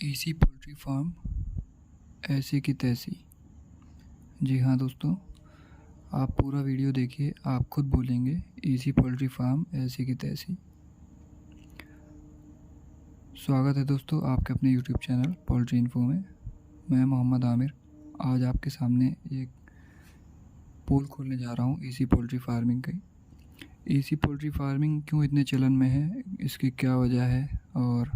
AC poultry farm ऐसी की तैसी। जी हाँ दोस्तों, आप पूरा वीडियो देखिए, आप खुद बोलेंगे एसी पोल्ट्री फार्म ऐसी की तैसी। स्वागत है दोस्तों आपके अपने यूट्यूब चैनल पोल्ट्री इन्फो में। मैं मोहम्मद आमिर आज आपके सामने एक पोल खोलने जा रहा हूँ एसी पोल्ट्री फार्मिंग की। एसी पोल्ट्री फार्मिंग क्यों इतने चलन में है, इसकी क्या वजह है और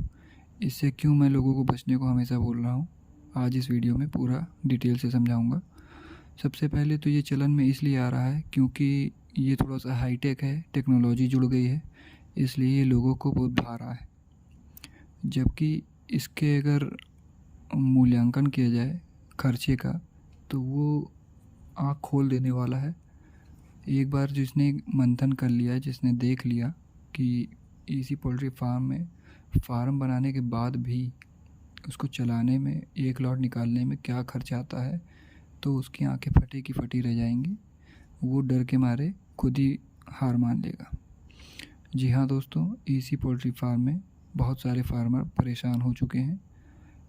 इससे क्यों मैं लोगों को बचने को हमेशा बोल रहा हूँ, आज इस वीडियो में पूरा डिटेल से समझाऊंगा। सबसे पहले तो ये चलन में इसलिए आ रहा है क्योंकि ये थोड़ा सा हाईटेक है, टेक्नोलॉजी जुड़ गई है, इसलिए ये लोगों को बहुत भा रहा है। जबकि इसके अगर मूल्यांकन किया जाए खर्चे का तो वो आँख खोल देने वाला है। एक बार जिसने मंथन कर लिया, जिसने देख लिया कि एसी पोल्ट्री फार्म में फार्म बनाने के बाद भी उसको चलाने में, एक लॉट निकालने में क्या खर्च आता है, तो उसकी आंखें फटी की फटी रह जाएंगी। वो डर के मारे खुद ही हार मान लेगा। जी हाँ दोस्तों, एसी पोल्ट्री फार्म में बहुत सारे फार्मर परेशान हो चुके हैं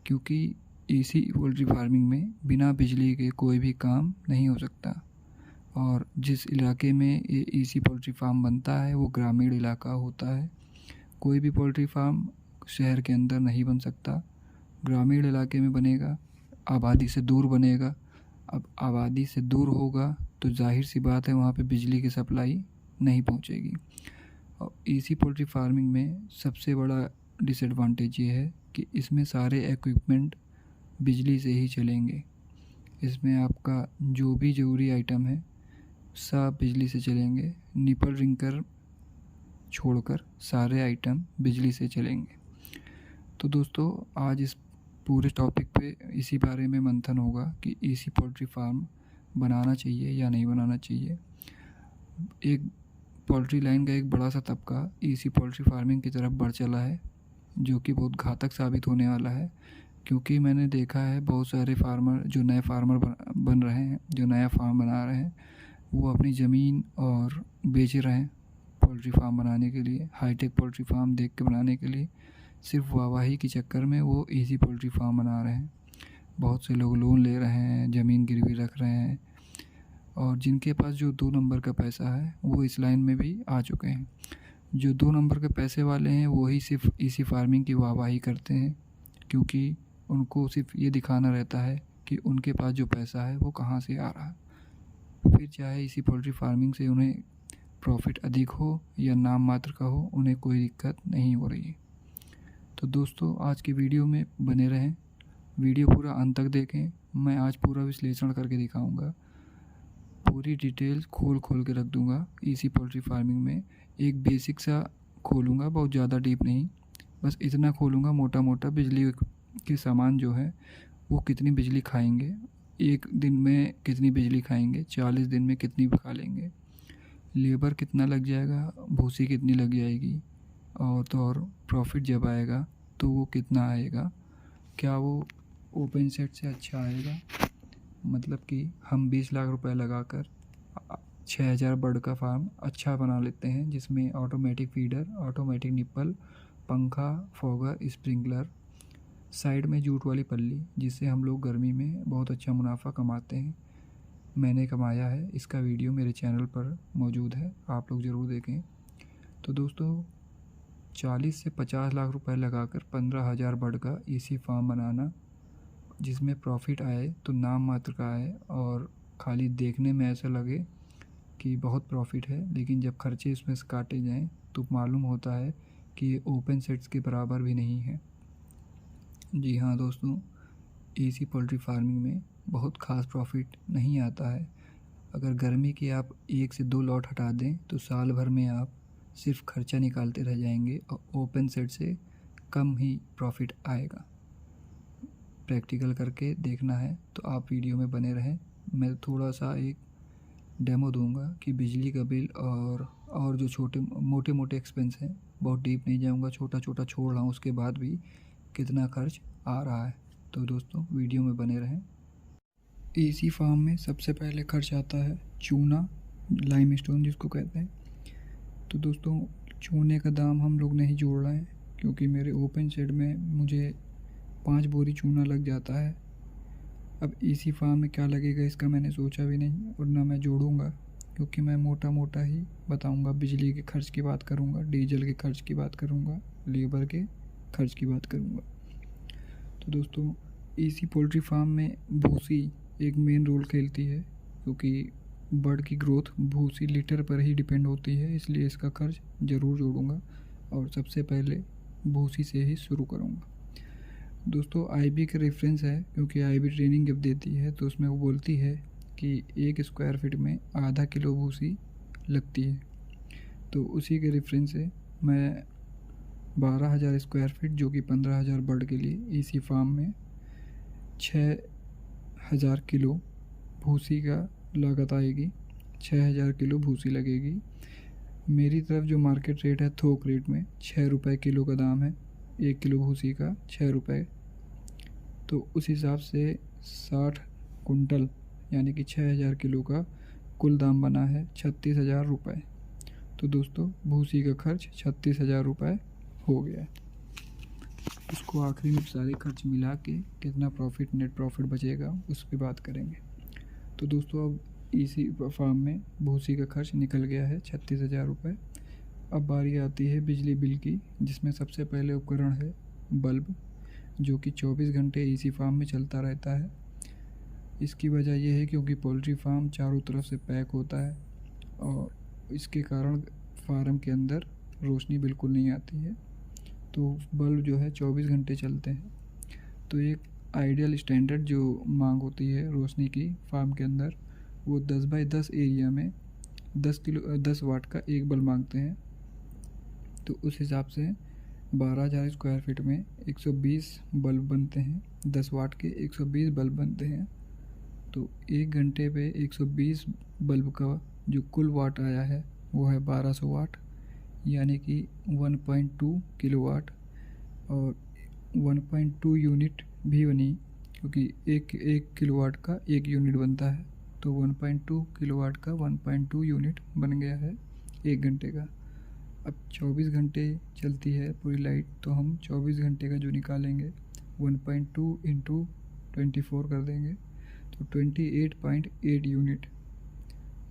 क्योंकि एसी पोल्ट्री फार्मिंग में बिना बिजली के कोई भी काम नहीं हो सकता। और जिस इलाके में ये एसी पोल्ट्री फार्म बनता है वो ग्रामीण इलाका होता है। कोई भी पोल्ट्री फार्म शहर के अंदर नहीं बन सकता, ग्रामीण इलाके में बनेगा, आबादी से दूर बनेगा। अब आबादी से दूर होगा तो जाहिर सी बात है वहाँ पे बिजली की सप्लाई नहीं पहुँचेगी। और एसी पोल्ट्री फार्मिंग में सबसे बड़ा डिसएडवांटेज ये है कि इसमें सारे इक्विपमेंट बिजली से ही चलेंगे। इसमें आपका जो भी ज़रूरी आइटम है सब बिजली से चलेंगे, निपल रिंकर छोड़कर सारे आइटम बिजली से चलेंगे। तो दोस्तों आज इस पूरे टॉपिक पे इसी बारे में मंथन होगा कि एसी पोल्ट्री फार्म बनाना चाहिए या नहीं बनाना चाहिए। एक पोल्ट्री लाइन का एक बड़ा सा तबका एसी पोल्ट्री फार्मिंग की तरफ बढ़ चला है, जो कि बहुत घातक साबित होने वाला है। क्योंकि मैंने देखा है बहुत सारे फार्मर जो नए फार्मर बन रहे हैं, जो नया फार्म बना रहे हैं, वो अपनी ज़मीन और बेच रहे हैं पोल्ट्री फार्म बनाने के लिए, हाईटेक पोल्ट्री फार्म देख के बनाने के लिए। सिर्फ वाहवाही के चक्कर में वो एसी पोल्ट्री फार्म बना रहे हैं। बहुत से लोग लोन ले रहे हैं, ज़मीन गिरवी रख रहे हैं, और जिनके पास जो 2 नंबर का पैसा है वो इस लाइन में भी आ चुके हैं। जो 2 नंबर के पैसे वाले हैं वही सिर्फ एसी फार्मिंग की वाहवाही करते हैं क्योंकि उनको सिर्फ ये दिखाना रहता है कि उनके पास जो पैसा है वो कहाँ से आ रहा है। फिर चाहे इसी पोल्ट्री फार्मिंग से उन्हें प्रॉफिट अधिक हो या नाम मात्र का हो, उन्हें कोई दिक्कत नहीं हो रही है। तो दोस्तों आज की वीडियो में बने रहें, वीडियो पूरा अंत तक देखें। मैं आज पूरा विश्लेषण करके दिखाऊंगा, पूरी डिटेल्स खोल के रख दूंगा। एसी पोल्ट्री फार्मिंग में एक बेसिक सा खोलूंगा, बहुत ज़्यादा डीप नहीं, बस इतना खोलूंगा मोटा मोटा। बिजली के सामान जो है वो कितनी बिजली खाएंगे, एक दिन में कितनी बिजली खाएंगे, 40 दिन में कितनी खा लेंगे, लेबर कितना लग जाएगा, भूसी कितनी लग जाएगी, और तो और प्रॉफिट जब आएगा तो वो कितना आएगा, क्या वो ओपन सेट से अच्छा आएगा। मतलब कि हम 20 लाख रुपए लगाकर 6000 बर्ड का फार्म अच्छा बना लेते हैं, जिसमें ऑटोमेटिक फीडर, ऑटोमेटिक निप्पल, पंखा, फॉगर, स्प्रिंकलर, साइड में जूट वाली पल्ली, जिससे हम लोग गर्मी में बहुत अच्छा मुनाफा कमाते हैं। मैंने कमाया है, इसका वीडियो मेरे चैनल पर मौजूद है, आप लोग ज़रूर देखें। तो दोस्तों 40 से 50 लाख रुपए लगाकर 15,000 बर्ड का एसी फार्म बनाना, जिसमें प्रॉफिट आए तो नाम मात्र का आए और खाली देखने में ऐसा लगे कि बहुत प्रॉफिट है, लेकिन जब खर्चे इसमें से काटे जाएँ तो मालूम होता है कि ये ओपन सेट्स के बराबर भी नहीं है। जी हाँ दोस्तों, एसी पोल्ट्री फार्मिंग में बहुत ख़ास प्रॉफिट नहीं आता है। अगर गर्मी के आप 1 से 2 लॉट हटा दें तो साल भर में आप सिर्फ खर्चा निकालते रह जाएंगे और ओपन सेट से कम ही प्रॉफिट आएगा। प्रैक्टिकल करके देखना है तो आप वीडियो में बने रहें। मैं थोड़ा सा एक डेमो दूंगा कि बिजली का बिल और जो छोटे मोटे एक्सपेंस हैं, बहुत डीप नहीं जाऊंगा, छोटा छोटा छोड़ रहा हूँ, उसके बाद भी कितना खर्च आ रहा है। तो दोस्तों वीडियो में बने रहें। एसी फार्म में सबसे पहले खर्च आता है चूना, लाइमस्टोन जिसको कहते हैं। तो दोस्तों चूने का दाम हम लोग नहीं जोड़ रहे हैं क्योंकि मेरे ओपन शेड में मुझे 5 बोरी चूना लग जाता है। अब इसी फार्म में क्या लगेगा इसका मैंने सोचा भी नहीं और ना मैं जोड़ूंगा, क्योंकि मैं मोटा मोटा ही बताऊंगा। बिजली के खर्च की बात करूंगा, डीजल के खर्च की बात करूंगा, लेबर के खर्च की बात करूंगा। तो दोस्तों, इसी पोल्ट्री फार्म में भूसी एक मेन रोल खेलती है, क्योंकि बर्ड की ग्रोथ भूसी लीटर पर ही डिपेंड होती है, इसलिए इसका खर्च ज़रूर जोड़ूंगा और सबसे पहले भूसी से ही शुरू करूंगा। दोस्तों, आईबी का रेफरेंस है, क्योंकि आईबी ट्रेनिंग जब देती है तो उसमें वो बोलती है कि 1 स्क्वायर फीट में आधा किलो भूसी लगती है। तो उसी के रेफरेंस से मैं 12,000 स्क्वायर फीट, जो कि 15,000 बर्ड के लिए, इसी फार्म में 6,000 किलो भूसी का लागत आएगी। 6,000 किलो भूसी लगेगी। मेरी तरफ जो मार्केट रेट है थोक रेट में 6 रुपये किलो का दाम है, 1 किलो भूसी का 6 रुपये। तो उस हिसाब से 60 कुंटल यानी कि 6,000 किलो का कुल दाम बना है 36,000 रुपये। तो दोस्तों, भूसी का खर्च 36,000 रुपये हो गया। उसको आखिरी में सारे खर्च मिला के कितना प्रॉफिट, नेट प्रॉफिट बचेगा, उस पर बात करेंगे। तो दोस्तों, अब इसी फार्म में भूसी का खर्च निकल गया है 36,000 रुपये। अब बारी आती है बिजली बिल की, जिसमें सबसे पहले उपकरण है बल्ब, जो कि 24 घंटे इसी फार्म में चलता रहता है। इसकी वजह यह है क्योंकि पोल्ट्री फार्म चारों तरफ से पैक होता है और इसके कारण फार्म के अंदर रोशनी बिल्कुल नहीं आती है। तो बल्ब जो है 24 घंटे चलते हैं। तो एक आइडियल स्टैंडर्ड जो मांग होती है रोशनी की फार्म के अंदर, वो 10 बाई 10 एरिया में 10 वाट का एक बल्ब मांगते हैं। तो उस हिसाब से 12,000 स्क्वायर फीट में 120 बल्ब बनते हैं। 10 वाट के 120 बल्ब बनते हैं। तो 1 घंटे पे 120 बल्ब का जो कुल वाट आया है वो है 1200 वाट, यानी कि 1.2 किलोवाट। और 1.2 यूनिट भी बनी, क्योंकि एक किलोवाट का 1 यूनिट बनता है। तो 1.2 किलोवाट का 1.2 यूनिट बन गया है 1 घंटे का। अब 24 घंटे चलती है पूरी लाइट, तो हम 24 घंटे का जो निकालेंगे 1.2 इंटू 24 कर देंगे, तो 28.8 यूनिट।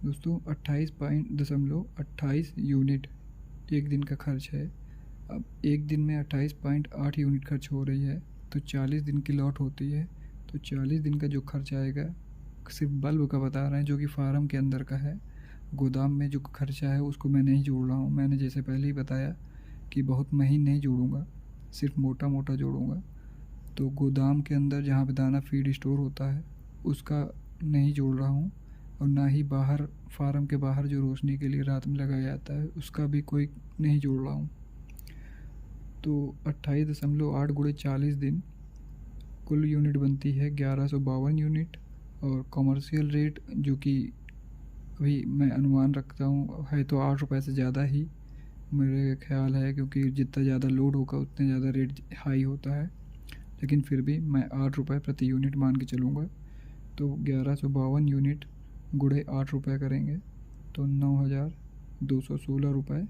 दोस्तों, 28.28 यूनिट एक दिन का खर्च है। अब एक दिन में 28.8 यूनिट खर्च हो रही है, तो 40 दिन की लॉट होती है। तो 40 दिन का जो खर्च आएगा सिर्फ बल्ब का बता रहे हैं, जो कि फार्म के अंदर का है। गोदाम में जो खर्चा है उसको मैं नहीं जोड़ रहा हूँ। मैंने जैसे पहले ही बताया कि बहुत महीन नहीं जोड़ूंगा, सिर्फ मोटा मोटा जोड़ूंगा। तो गोदाम के अंदर जहाँ पे दाना फीड स्टोर होता है उसका नहीं जोड़ रहा हूँ, और ना ही बाहर फार्म के बाहर जो रोशनी के लिए रात में लगाया जाता है उसका भी कोई नहीं जोड़ रहा हूँ। तो 28.8 गुणे 40 दिन कुल यूनिट बनती है 1152 यूनिट। और कमर्शियल रेट जो कि अभी मैं अनुमान रखता हूँ है तो 8 रुपये से ज़्यादा ही मेरे ख्याल है, क्योंकि जितना ज़्यादा लोड होगा उतने ज़्यादा रेट हाई होता है। लेकिन फिर भी मैं 8 रुपये प्रति यूनिट मान के चलूँगा। तो 1152 यूनिट गुणे 8 रुपये करेंगे तो 9,216 रुपये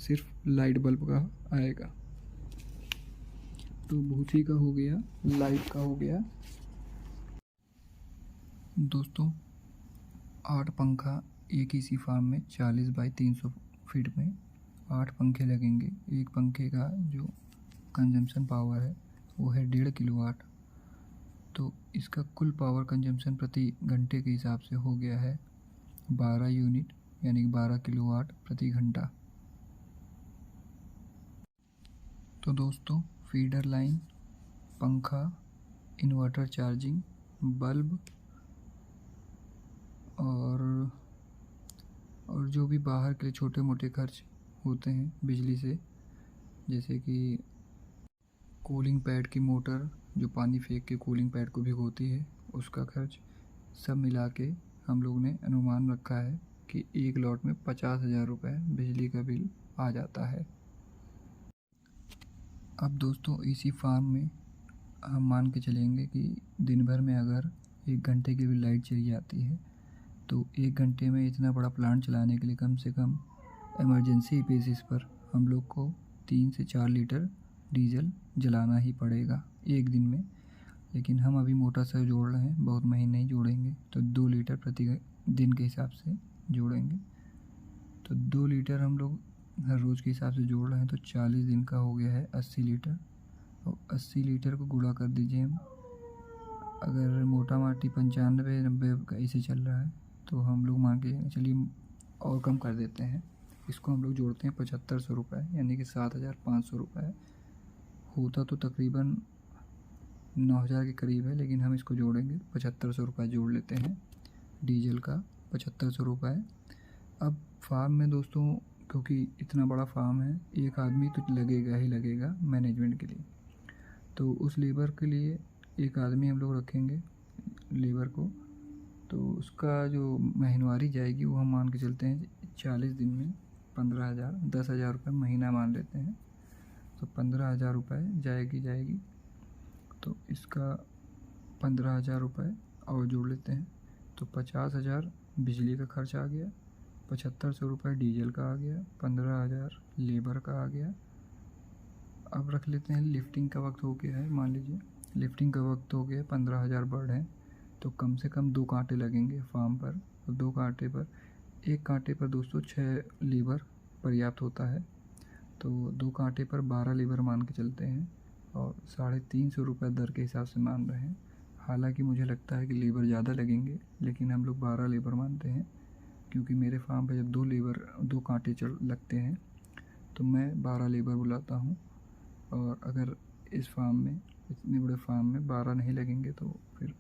सिर्फ लाइट बल्ब का आएगा। तो भूसी का हो गया, लाइट का हो गया। दोस्तों, 8 पंखा एक ही सी फार्म में 40 बाई 300 फीट में 8 पंखे लगेंगे। एक पंखे का जो कंजम्पशन पावर है वो है 1.5 किलोवाट। तो इसका कुल पावर कंजम्पशन प्रति घंटे के हिसाब से हो गया है 12 यूनिट, यानी कि 12 किलोवाट प्रति घंटा। तो दोस्तों, फीडर लाइन, पंखा, इन्वर्टर चार्जिंग, बल्ब और जो भी बाहर के छोटे मोटे खर्च होते हैं बिजली से, जैसे कि कूलिंग पैड की मोटर जो पानी फेंक के कूलिंग पैड को भिगोती है, उसका खर्च, सब मिला के हम लोग ने अनुमान रखा है कि एक लॉट में 50,000 रुपये बिजली का बिल आ जाता है। अब दोस्तों, इसी फार्म में हम मान के चलेंगे कि दिन भर में अगर 1 घंटे की भी लाइट चली जाती है, तो 1 घंटे में इतना बड़ा प्लांट चलाने के लिए कम से कम इमरजेंसी बेसिस पर हम लोग को 3 से 4 लीटर डीजल जलाना ही पड़ेगा एक दिन में। लेकिन हम अभी मोटा सा जोड़ रहे हैं, बहुत महीने नहीं जोड़ेंगे, तो 2 लीटर प्रति दिन के हिसाब से जोड़ेंगे। तो 2 लीटर हम लोग हर रोज़ के हिसाब से जोड़ रहे हैं, तो 40 दिन का हो गया है 80 लीटर। और 80 लीटर को गुणा कर दीजिए हम, अगर मोटा माटी 95-90 का ऐसे चल रहा है, तो हम लोग मान के चलिए और कम कर देते हैं। इसको हम लोग जोड़ते हैं 7500 रुपये, यानी कि 7500 रुपये होता तो तकरीबन 9000 के करीब है, लेकिन हम इसको जोड़ेंगे 7500 रुपये जोड़ लेते हैं डीजल का 7500 रुपये। अब फार्म में दोस्तों, क्योंकि इतना बड़ा फार्म है, एक आदमी तो लगेगा ही लगेगा मैनेजमेंट के लिए, तो उस लेबर के लिए एक आदमी हम लोग रखेंगे लेबर को। तो उसका जो महीनवारी जाएगी वो हम मान के चलते हैं 40 दिन में 15,000, 10,000 रुपये महीना मान लेते हैं, तो 15,000 रुपये जाएगी। तो इसका 15,000 रुपये और जोड़ लेते हैं, तो 50,000 बिजली का खर्च आ गया, 7500 रुपये डीजल का आ गया, 15,000 लेबर का आ गया। अब रख लेते हैं लिफ्टिंग का वक्त हो गया है, मान लीजिए लिफ्टिंग का वक्त हो गया, 15,000 बर्ड हैं, तो कम से कम 2 कांटे लगेंगे फार्म पर। और 2 कांटे पर, एक कांटे पर दोस्तों 6 लीवर पर्याप्त होता है, तो 2 कांटे पर 12 लीवर मान के चलते हैं, और 350 रुपये दर के हिसाब से मान रहे हैं। हालांकि मुझे लगता है कि लीवर ज़्यादा लगेंगे, लेकिन हम लोग 12 लीवर मानते हैं, क्योंकि मेरे फार्म पे जब 2 कांटे लगते हैं तो मैं 12 लीवर बुलाता हूँ। और अगर इस फार्म में, इतने बड़े फार्म में 12 नहीं लगेंगे तो फिर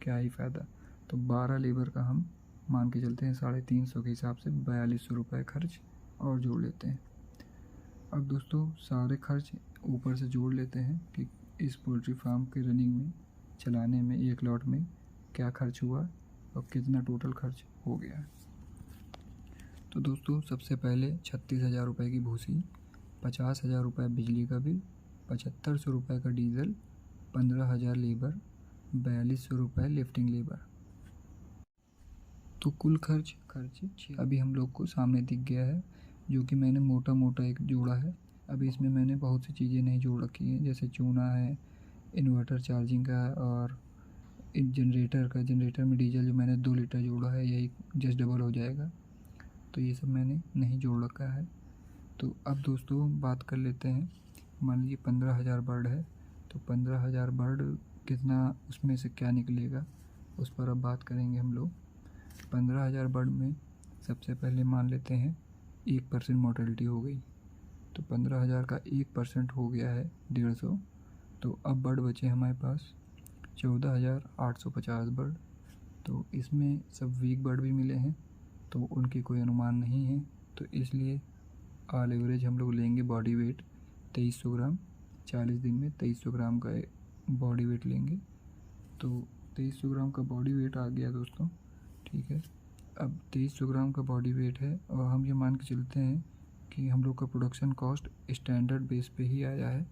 क्या ही फ़ायदा। तो 12 लीवर का हम मान के चलते हैं 350 के हिसाब से 4200 रुपये खर्च और जोड़ लेते हैं। अब दोस्तों सारे खर्च ऊपर से जोड़ लेते हैं कि इस पोल्ट्री फार्म के रनिंग में, चलाने में, एक लॉट में क्या खर्च हुआ और कितना टोटल खर्च हो गया है। तो दोस्तों सबसे पहले 36,000 रुपये की भूसी, 50,000 रुपये बिजली का बिल, 7500 रुपये का डीजल, 15,000 लेबर, 4200 रुपये लिफ्टिंग लेबर। तो कुल खर्च अभी हम लोग को सामने दिख गया है, जो कि मैंने मोटा एक जोड़ा है। अभी इसमें मैंने बहुत सी चीज़ें नहीं जोड़ रखी हैं, जैसे चूना है, इन्वर्टर चार्जिंग का, और जनरेटर में डीजल जो मैंने 2 लीटर जोड़ा है, यही जस्ट डबल हो जाएगा, तो ये सब मैंने नहीं जोड़ रखा है। तो अब दोस्तों बात कर लेते हैं, मान लीजिए 15,000 बर्ड है, तो 15,000 बर्ड कितना, उसमें से क्या निकलेगा, उस पर अब बात करेंगे हम लोग। 15,000 बर्ड में सबसे पहले मान लेते हैं 1% मोर्टेलिटी हो गई, तो 15,000 का 1% हो गया है 150। तो अब बर्ड बचे हमारे पास 14,850 बर्ड। तो इसमें सब वीक बर्ड भी मिले हैं, तो उनकी कोई अनुमान नहीं है, तो इसलिए ऑल एवरेज हम लोग लेंगे बॉडी वेट 2300 ग्राम। 40 दिन में 2300 ग्राम का बॉडी वेट लेंगे, तो 2300 ग्राम का बॉडी वेट आ गया दोस्तों, ठीक है। अब 2300 ग्राम का बॉडी वेट है, और हम ये मान के चलते हैं कि हम लोग का प्रोडक्शन कॉस्ट स्टैंडर्ड बेस पे ही आया है।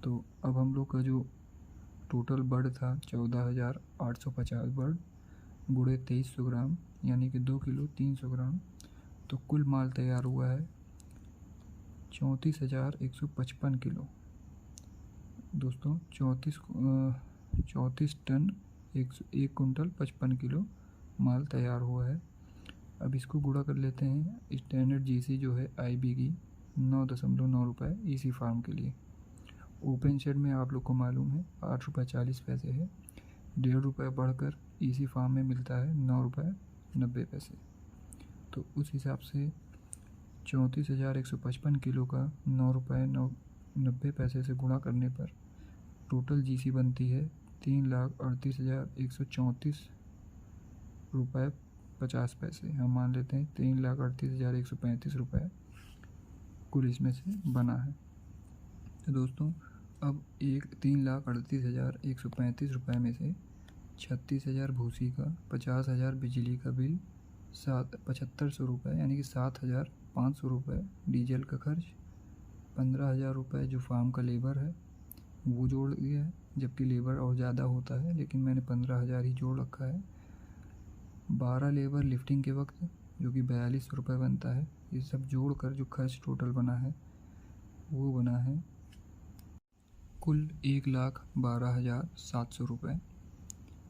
तो अब हम लोग का जो टोटल बर्ड था 14,850 बर्ड गुणे 2300 ग्राम, यानी कि 2 किलो 300 ग्राम, तो कुल माल तैयार हुआ है 34,155 किलो दोस्तों। 34 टन 1 कुंटल 55 किलो माल तैयार हुआ है। अब इसको गुणा कर लेते हैं। स्टैंडर्ड जीसी जो है आईबी की 9.9 रुपये इसी फार्म के लिए। ओपन शेड में आप लोग को मालूम है 8 रुपये 40 पैसे है, 1.5 रुपये बढ़कर इसी फार्म में मिलता है 9 रुपये 90 पैसे। तो उस हिसाब से 34,155 किलो का 9 रुपये 90 पैसे से गुणा करने पर टोटल जीसी बनती है 3,38,134 रुपये 50 पैसे। हम मान लेते हैं 3,38,135 रुपये कुल इसमें से बना है। तो दोस्तों अब 3,38,135 रुपये में से 36,000 भूसी का, 50,000 बिजली का बिल, 7,7500 रुपये यानी कि 7,500 रुपये डीजल का खर्च, 15,000 रुपये जो फार्म का लेबर है वो जोड़ दिया है, जबकि लेबर और ज़्यादा होता है, लेकिन मैंने 15,000 ही जोड़ रखा है। 12 लेबर लिफ्टिंग के वक्त जो कि 4200 रुपये बनता है। ये सब जोड़ कर जो खर्च टोटल बना है वो बना है कुल 1,12,700 रुपये।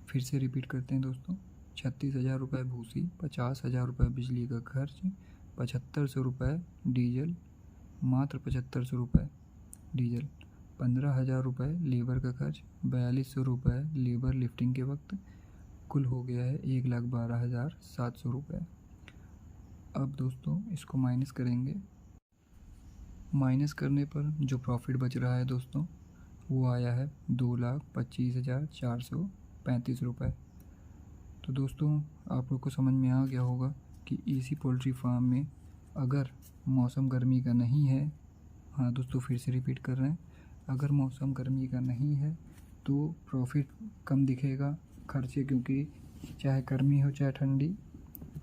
फिर से रिपीट करते हैं दोस्तों, 36,000 रुपये भूसी, 50,000 रुपये बिजली का खर्च, 7,500 रुपये डीजल, मात्र 7,500 रुपये डीजल, 15,000 रुपये लेबर का खर्च, 4,200 रुपये लेबर लिफ्टिंग के वक्त, कुल हो गया है 1,12,700 रुपये। अब दोस्तों इसको माइनस करेंगे। माइनस करने पर जो प्रॉफिट बच रहा है दोस्तों वो आया है 2,25,435 रुपये। तो दोस्तों आप लोग को समझ में आ गया होगा कि एसी पोल्ट्री फार्म में अगर मौसम गर्मी का नहीं है, हाँ दोस्तों फिर से रिपीट कर रहे हैं, अगर मौसम गर्मी का नहीं है तो प्रॉफिट कम दिखेगा, खर्चे क्योंकि चाहे गर्मी हो चाहे ठंडी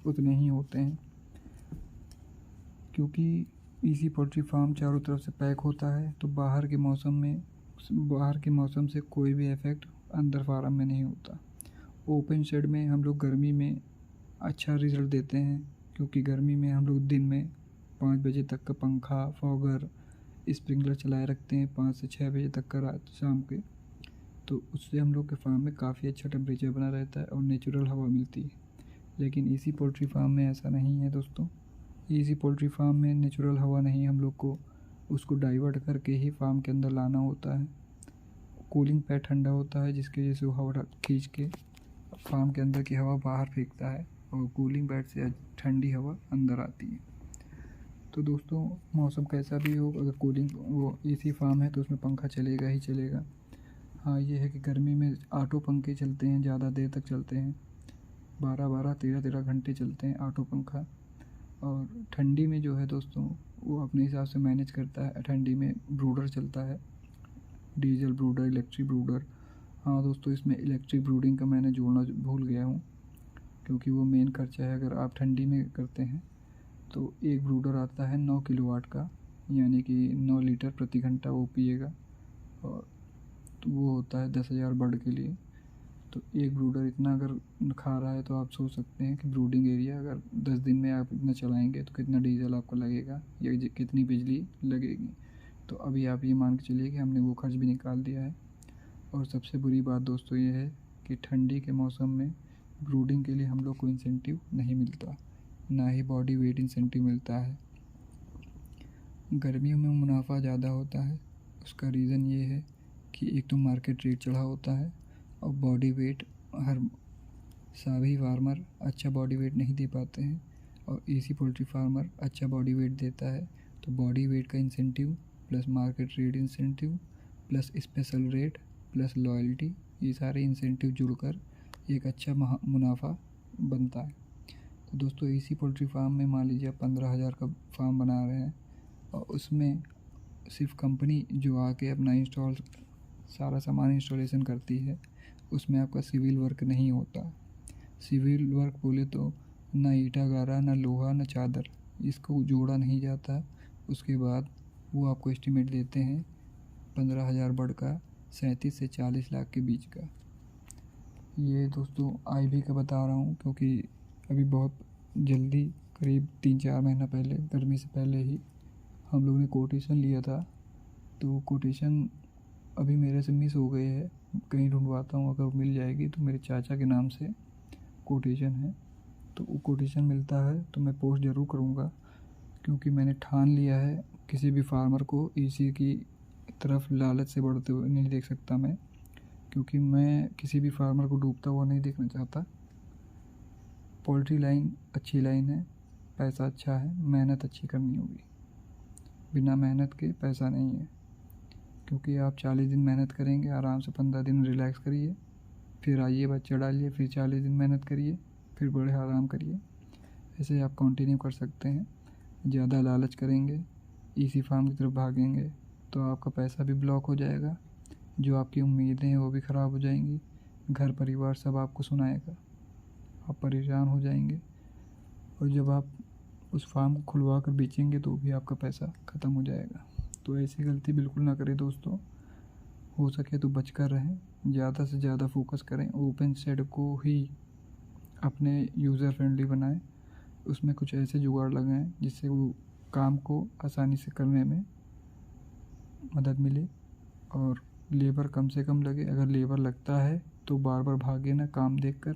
उतने ही होते हैं, क्योंकि एसी पोल्ट्री फार्म चारों तरफ से पैक होता है तो बाहर के मौसम से कोई भी इफ़ेक्ट अंदर फार्म में नहीं होता। ओपन शेड में हम लोग गर्मी में अच्छा रिज़ल्ट देते हैं, क्योंकि गर्मी में हम लोग दिन में 5 बजे तक का पंखा, फॉगर, स्प्रिंकलर चलाए रखते हैं 5 से 6 बजे तक का रात शाम के, तो उससे हम लोग के फार्म में काफ़ी अच्छा टेम्परेचर बना रहता है और नेचुरल हवा मिलती है। लेकिन एसी पोल्ट्री फार्म में ऐसा नहीं है दोस्तों। एसी पोल्ट्री फार्म में नेचुरल हवा नहीं, हम लोग को उसको डाइवर्ट करके ही फार्म के अंदर लाना होता है। कूलिंग पैड ठंडा होता है जिसकी वजह से वो हवा खींच के फार्म के अंदर की हवा बाहर फेंकता है और कूलिंग पैड से ठंडी हवा अंदर आती है। तो दोस्तों मौसम कैसा भी हो, अगर वो एसी फार्म है तो उसमें पंखा चलेगा ही चलेगा। हाँ ये है कि गर्मी में ऑटो पंखे चलते हैं, ज़्यादा देर तक चलते हैं, 12-12, 13-13 घंटे चलते हैं ऑटो पंखा। और ठंडी में जो है दोस्तों वो अपने हिसाब से मैनेज करता है। ठंडी में ब्रूडर चलता है, डीजल ब्रूडर, इलेक्ट्रिक ब्रूडर। हाँ दोस्तों इसमें इलेक्ट्रिक ब्रूडिंग का मैंने जोड़ना भूल गया हूँ, क्योंकि वो मेन खर्चा है। अगर आप ठंडी में करते हैं तो एक ब्रूडर आता है 9 किलोवाट का, यानी कि 9 लीटर प्रति घंटा वो पिएगा, और तो वो होता है 10,000 बर्ड के लिए। तो एक ब्रूडर इतना अगर खा रहा है तो आप सोच सकते हैं कि ब्रूडिंग एरिया अगर 10 दिन में आप इतना चलाएंगे तो कितना डीजल आपको लगेगा या कितनी बिजली लगेगी। तो अभी आप ये मान के चलिए कि हमने वो खर्च भी निकाल दिया है। और सबसे बुरी बात दोस्तों ये है कि ठंडी के मौसम में ब्रूडिंग के लिए हम लोग को इंसेंटिव नहीं मिलता, ना ही बॉडी वेट इंसेंटिव मिलता है। गर्मियों में मुनाफा ज़्यादा होता है। उसका रीज़न ये है कि एक तो मार्केट रेट चढ़ा होता है और बॉडी वेट सभी फार्मर अच्छा बॉडी वेट नहीं दे पाते हैं, और एसी पोल्ट्री फार्मर अच्छा बॉडी वेट देता है। तो बॉडी वेट का incentive plus market rate incentive plus special rate plus loyalty, ये सारे इंसेंटिव जुड़कर एक अच्छा मुनाफा बनता है। तो दोस्तों एसी पोल्ट्री फार्म में मान लीजिए आप 15,000 का फार्म बना रहे हैं और उसमें सिर्फ कंपनी जो आके अपना सारा सामान इंस्टॉलेशन करती है, उसमें आपका सिविल वर्क नहीं होता। सिविल वर्क बोले तो ना ईटा गारा, ना लोहा, ना चादर, इसको जोड़ा नहीं जाता। उसके बाद वो आपको एस्टीमेट देते हैं 15,000 बर्ड का 37 से 40 लाख के बीच का। ये दोस्तों IB का बता रहा हूँ, क्योंकि अभी बहुत जल्दी करीब 3-4 महीना पहले, गर्मी से पहले ही हम लोग ने कोटेशन लिया था। तो कोटेशन अभी मेरे से मिस हो गई है, कहीं ढूंढवाता हूँ, अगर मिल जाएगी तो मेरे चाचा के नाम से कोटेशन है। तो वो कोटेशन मिलता है तो मैं पोस्ट ज़रूर करूँगा, क्योंकि मैंने ठान लिया है किसी भी फार्मर को एसी की तरफ लालच से बढ़ते हुए नहीं देख सकता मैं, क्योंकि मैं किसी भी फार्मर को डूबता हुआ नहीं देखना चाहता। पोल्ट्री लाइन अच्छी लाइन है, पैसा अच्छा है, मेहनत अच्छी करनी होगी। बिना मेहनत के पैसा नहीं है, क्योंकि आप 40 दिन मेहनत करेंगे, आराम से 15 दिन रिलैक्स करिए, फिर आइए बच्चा डालिए, फिर 40 दिन मेहनत करिए, फिर बड़े आराम करिए। ऐसे आप कंटिन्यू कर सकते हैं। ज़्यादा लालच करेंगे, एसी फार्म की तरफ भागेंगे तो आपका पैसा भी ब्लॉक हो जाएगा, जो आपकी उम्मीदें हैं वो भी ख़राब हो जाएंगी, घर परिवार सब आपको सुनाएगा, आप परेशान हो जाएंगे। और जब आप उस फार्म को खुलवा कर बेचेंगे तो भी आपका पैसा ख़त्म हो जाएगा। तो ऐसी गलती बिल्कुल ना करें दोस्तों। हो सके तो बच कर रहें, ज़्यादा से ज़्यादा फोकस करें, ओपन शेड को ही अपने यूज़र फ्रेंडली बनाएं, उसमें कुछ ऐसे जुगाड़ लगाएं जिससे वो काम को आसानी से करने में मदद मिले और लेबर कम से कम लगे। अगर लेबर लगता है तो बार बार भागे ना काम देखकर,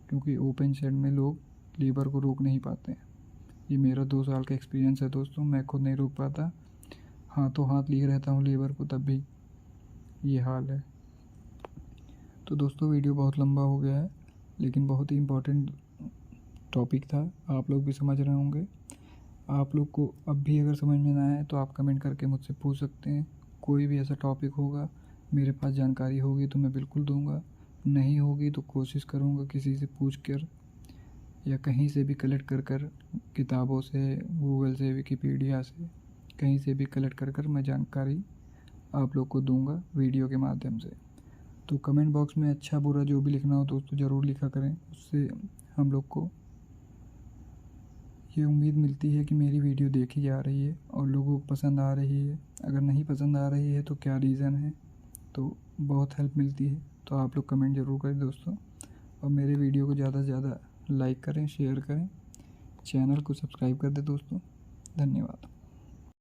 क्योंकि ओपन शेड में लोग लेबर को रोक नहीं पाते। ये मेरा 2 साल का एक्सपीरियंस है दोस्तों, मैं खुद नहीं रोक पाता, हाथों हाथ लिए रहता हूँ लेबर को, तब भी ये हाल है। तो दोस्तों वीडियो बहुत लंबा हो गया है, लेकिन बहुत ही इम्पोर्टेंट टॉपिक था, आप लोग भी समझ रहे होंगे। आप लोग को अब भी अगर समझ में ना आए तो आप कमेंट करके मुझसे पूछ सकते हैं। कोई भी ऐसा टॉपिक होगा, मेरे पास जानकारी होगी तो मैं बिल्कुल दूंगा, नहीं होगी तो कोशिश करूंगा किसी से पूछ कर या कहीं से भी कलेक्ट कर कर, किताबों से, गूगल से, विकिपीडिया से, कहीं से भी कलेक्ट कर कर मैं जानकारी आप लोग को दूंगा वीडियो के माध्यम से। तो कमेंट बॉक्स में अच्छा बुरा जो भी लिखना हो दोस्तों ज़रूर लिखा करें, उससे हम लोग को ये उम्मीद मिलती है कि मेरी वीडियो देखी जा रही है और लोगों को पसंद आ रही है। अगर नहीं पसंद आ रही है तो क्या रीज़न है, तो बहुत हेल्प मिलती है। तो आप लोग कमेंट ज़रूर करें दोस्तों, और मेरे वीडियो को ज़्यादा से ज़्यादा लाइक करें, शेयर करें, चैनल को सब्सक्राइब कर दें दोस्तों। धन्यवाद।